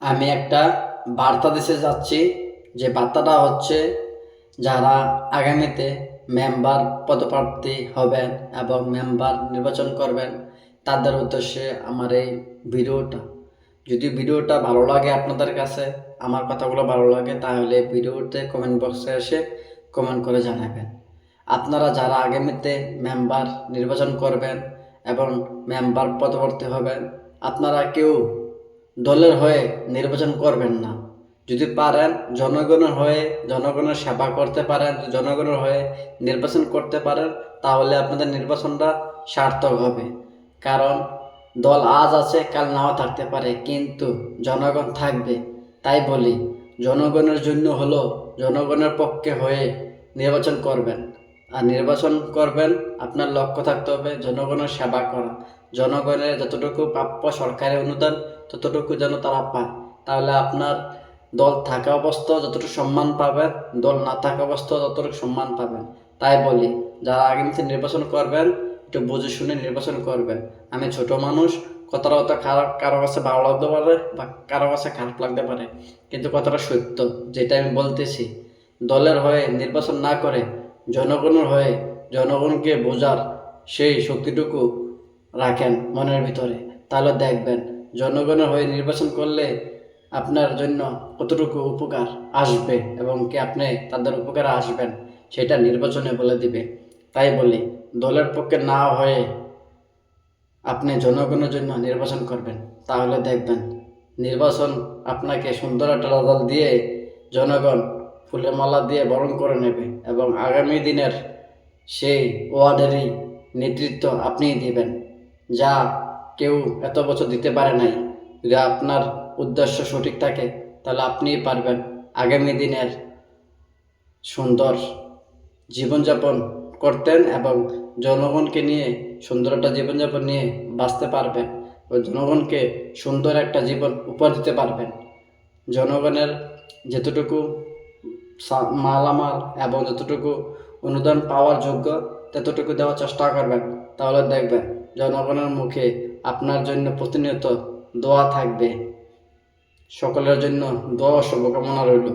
আমি একটা বার্তা দিতে যাচ্ছি, যে বার্তাটা হচ্ছে যারা আগামীতে মেম্বার পদপ্রার্থী হবেন এবং মেম্বার নির্বাচন করবেন তাদের উদ্দেশ্যে আমার এই ভিডিওটা। যদি ভিডিওটা ভালো লাগে আপনাদের কাছে, আমার কথাগুলো ভালো লাগে, তাহলে ভিডিওতে কমেন্ট বক্সে এসে কমেন্ট করে জানাবেন। আপনারা যারা আগামীতে মেম্বার নির্বাচন করবেন এবং মেম্বার পদপ্রার্থী হবেন, আপনারা কেউ দলের হয়ে নির্বাচন করবেন না। যদি পারেন জনগণের হয়ে জনগণের সেবা করতে পারেন, জনগণের হয়ে নির্বাচন করতে পারেন, তাহলে আপনাদের নির্বাচনটা সার্থক হবে। কারণ দল আজ আছে কাল নাও থাকতে পারে, কিন্তু জনগণ থাকবে। তাই বলি, জনগণের জন্য হলো জনগণের পক্ষে হয়ে নির্বাচন করবেন। আর নির্বাচন করবেন, আপনার লক্ষ্য থাকতে হবে জনগণের সেবা করা। জনগণের যতটুকু প্রাপ্য সরকারি অনুদান ততটুকু যেন তারা পায়। তাহলে আপনার দল থাকা অবস্থাও যতটুকু সম্মান পাবেন, দল না থাকা অবস্থাও ততটুকু সম্মান পাবেন। তাই বলি, যারা আগামীতে নির্বাচন করবেন একটু বুঝে শুনে নির্বাচন করবেন। আমি ছোট মানুষ, কথাটা হয়তো খারাপ কারো কাছে ভালো লাগতে পারে বা কারো কাছে খারাপ লাগতে পারে, কিন্তু কথাটা সত্য যেটা আমি বলতেছি। দলের হয়ে নির্বাচন না করে জনগণের হয়ে জনগণকে বোঝার সেই শক্তিটুকু রাখেন মনের ভিতরে, তাহলে দেখবেন জনগণের হয়ে নির্বাচন করলে আপনার জন্য কতটুকু উপকার আসবে এবং কি আপনি তাদের উপকারে আসবেন সেটা নির্বাচনে বলে দিবে। তাই বলি, দলের পক্ষে না হয়ে আপনি জনগণের জন্য নির্বাচন করবেন, তাহলে দেখবেন নির্বাচন আপনাকে সুন্দর একটা রেজাল্ট দিয়ে জনগণ ফুলের মালা দিয়ে বরণ করে নেবে এবং আগামী দিনের সেই ওয়ার্ডেরই নেতৃত্ব আপনিই দিবেন, যা কেউ এত বছর দিতে পারে নাই। যদি আপনার উদ্দেশ্য সঠিক থাকে তাহলে আপনিই পারবেন আগামী দিনের সুন্দর জীবনযাপন করতেন এবং জনগণকে নিয়ে সুন্দর একটা জীবনযাপন নিয়ে বাঁচতে পারবেন ও জনগণকে সুন্দর একটা জীবন উপহার দিতে পারবেন। জনগণের যতটুকু মালামাল এবং যতটুকু অনুদান পাওয়ার যোগ্য ততটুকু দেওয়ার চেষ্টা করবেন, তাহলে দেখবেন জনগণের মুখে আপনার জন্য প্রতিনিয়ত দোয়া থাকবে। সকলের জন্য দোয়া শুভকামনা রইল।